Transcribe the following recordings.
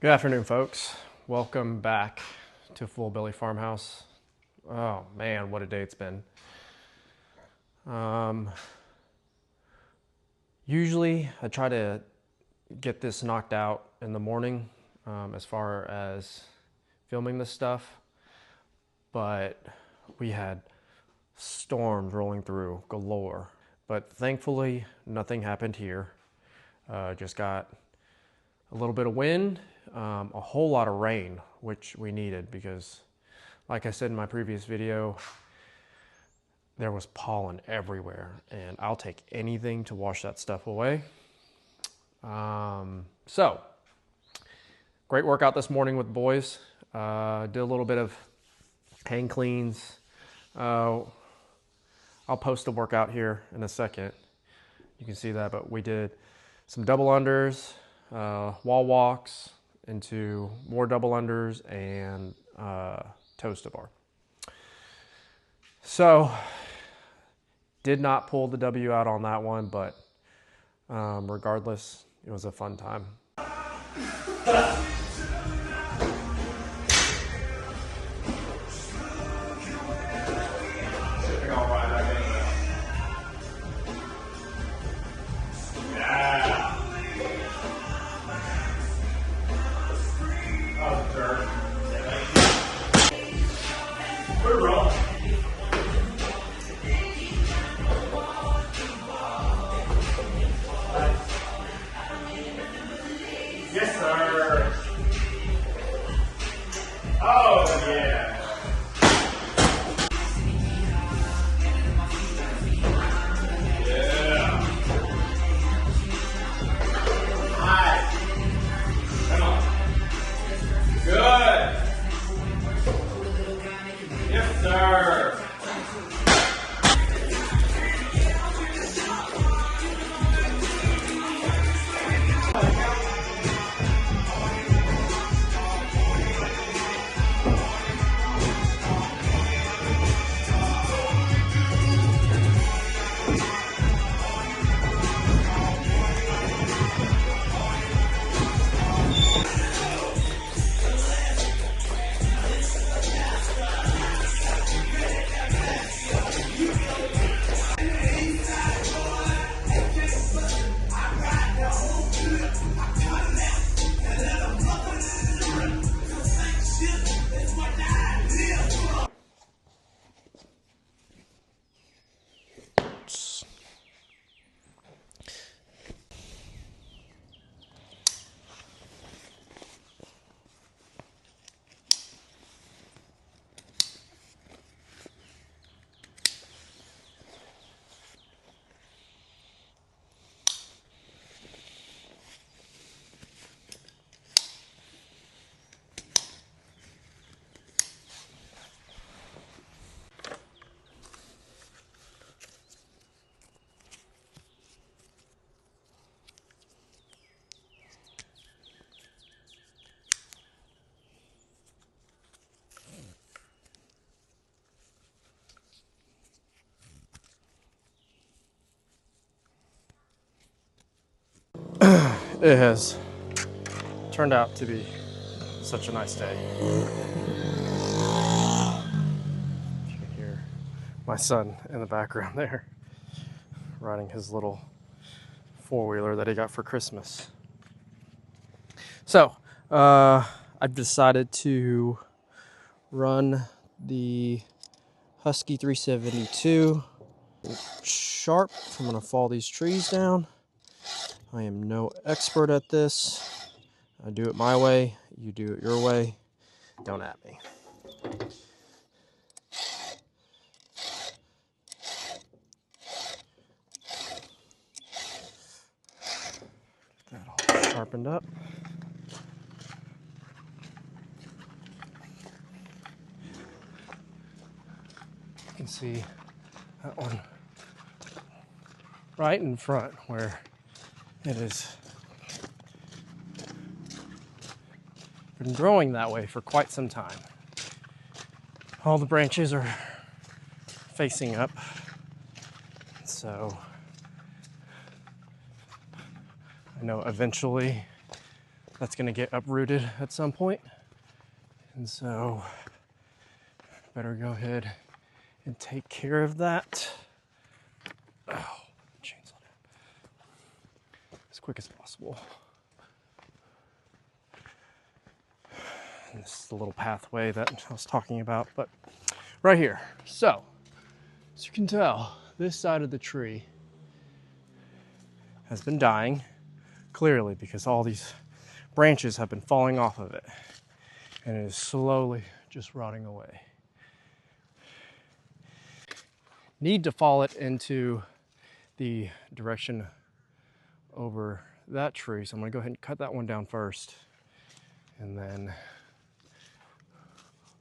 Good afternoon, folks. Welcome back to Full Belly Farmhouse. Oh man, what a day it's been. Usually I try to get this knocked out in the morning as far as filming this stuff, but we had storms rolling through galore. But thankfully, nothing happened here. Just got a little bit of wind, a whole lot of rain, which we needed because, like I said in my previous video, there was pollen everywhere, and I'll take anything to wash that stuff away. So, great workout this morning with the boys. Did a little bit of hang cleans. I'll post the workout here in a second. You can see that, but we did some double unders, wall walks into more double unders, and toes to bar. So did not pull the W out on that one, but regardless, it was a fun time. Yes, sir. Oh, yeah. Yeah. Nice. Come on. Good. Yes, sir. It has turned out to be such a nice day. You can hear my son in the background there riding his little four-wheeler that he got for Christmas. So I've decided to run the Husky 372 sharp. I'm going to fall these trees down. I am no expert at this. I do it my way. You do it your way. Don't at me. Get that all sharpened up. You can see that one right in front where it has been growing that way for quite some time. All the branches are facing up, so I know eventually that's going to get uprooted at some point. And so better go ahead and take care of that. Oh, chainsaw down as quick as possible. And this is the little pathway that I was talking about, but right here. So, as you can tell, this side of the tree has been dying, clearly, because all these branches have been falling off of it, and it is slowly just rotting away. Need to fall it into the direction over that tree, so I'm going to go ahead and cut that one down first, and then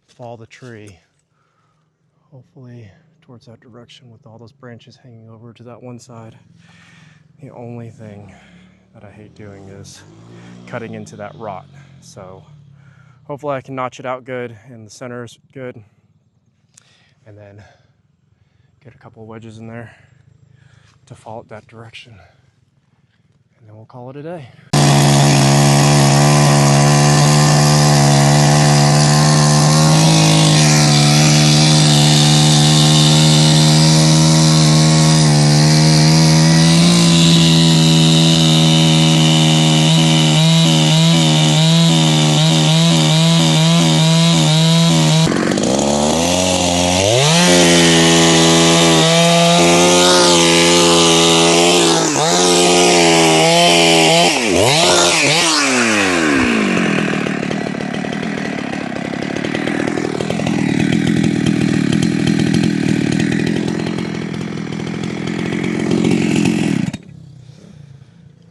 fall the tree hopefully towards that direction with all those branches hanging over to that one side. The only thing that I hate doing is cutting into that rot, so hopefully I can notch it out good and the center is good, and then get a couple of wedges in there to fall it that direction, and then we'll call it a day.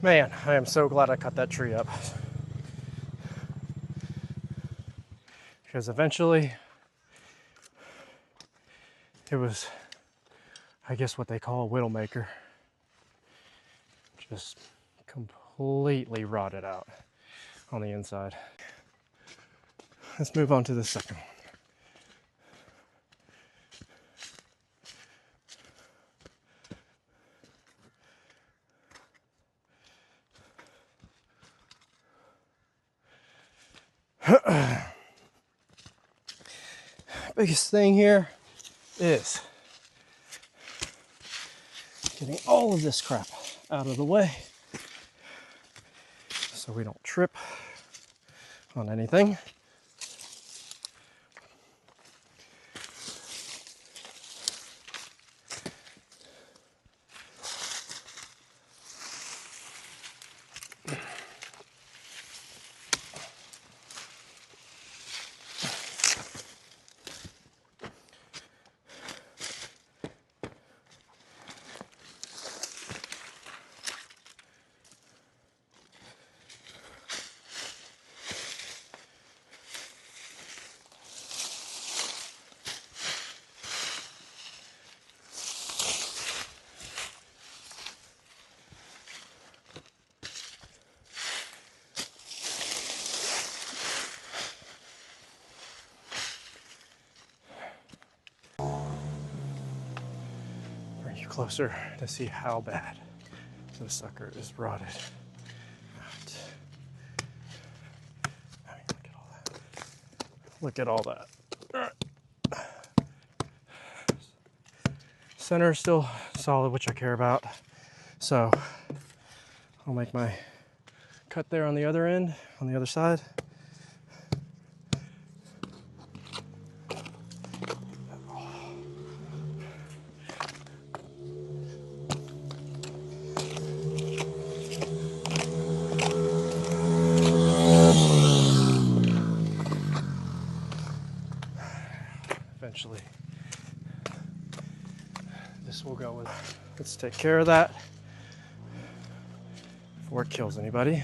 Man, I am so glad I cut that tree up, because eventually it was, I guess, what they call a widowmaker. Just completely rotted out on the inside. Let's move on to the second one. Biggest thing here is getting all of this crap out of the way so we don't trip on anything. Bring you closer to see how bad this sucker is rotted out. I mean, look at all that. Look at all that. All right. Center is still solid, which I care about. So I'll make my cut there on the other end, on the other side. Eventually, this will go with. Let's take care of that before it kills anybody.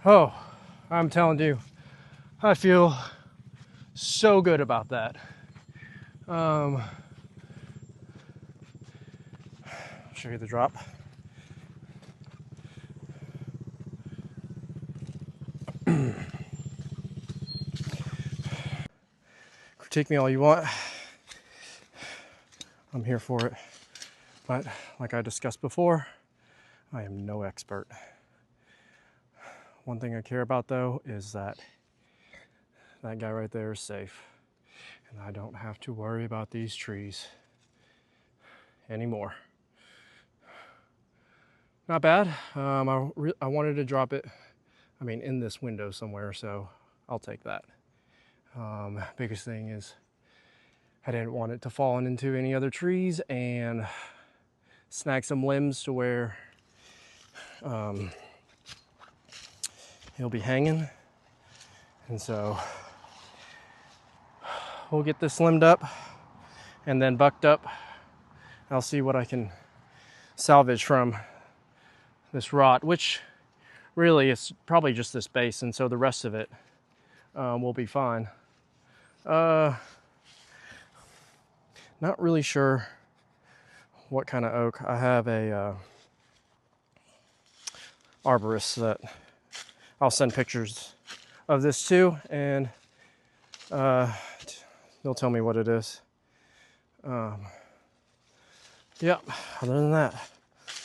Oh, I'm telling you, I feel so good about that. I'll show you the drop. Critique me all you want. I'm here for it. But like I discussed before, I am no expert. One thing I care about though is that that guy right there is safe. And I don't have to worry about these trees anymore. Not bad. I wanted to drop it, in this window somewhere, so I'll take that. Biggest thing is I didn't want it to fall into any other trees and snag some limbs to where he'll be hanging. And so we'll get this limbed up and then bucked up. I'll see what I can salvage from this rot, which really is probably just this base, and so the rest of it will be fine. Not really sure what kind of oak. I have a arborist that I'll send pictures of this too, and they'll tell me what it is. Yep, other than that,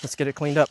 let's get it cleaned up.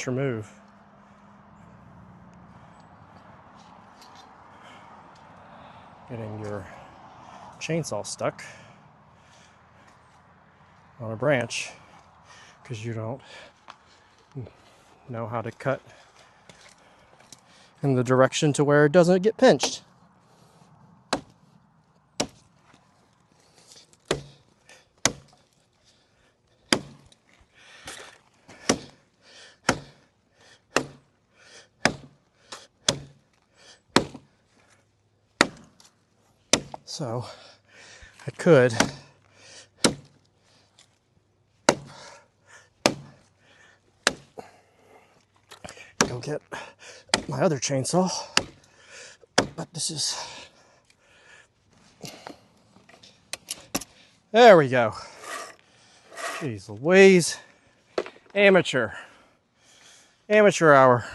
your move. Getting your chainsaw stuck on a branch because you don't know how to cut in the direction to where it doesn't get pinched. So I could go get my other chainsaw, but this is, there we go. Jeez Louise. Amateur hour.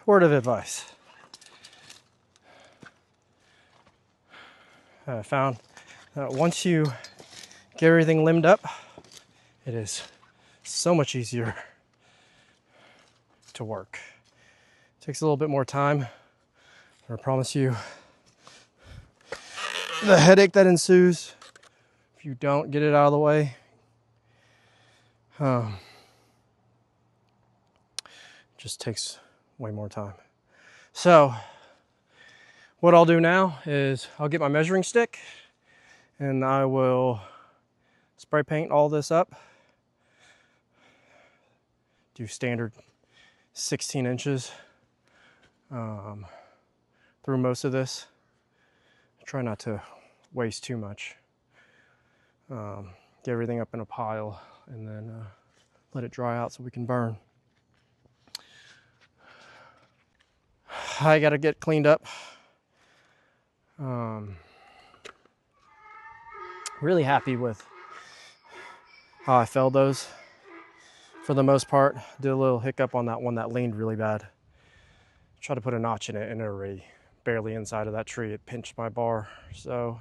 word of advice. I found that once you get everything limbed up, it is so much easier to work. It takes a little bit more time, but I promise you, the headache that ensues if you don't get it out of the way, just takes way more time. So what I'll do now is I'll get my measuring stick and I will spray paint all this up. Do standard 16 inches through most of this. Try not to waste too much. Get everything up in a pile and then let it dry out so we can burn. I gotta get cleaned up. Really happy with how I felled those. For the most part, did a little hiccup on that one that leaned really bad. Tried to put a notch in it and it already barely inside of that tree. It pinched my bar. So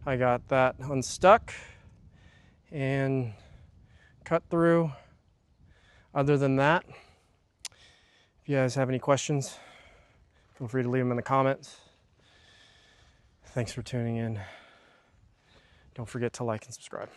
I got that unstuck and cut through. Other than that, if you guys have any questions, feel free to leave them in the comments. Thanks for tuning in. Don't forget to like and subscribe.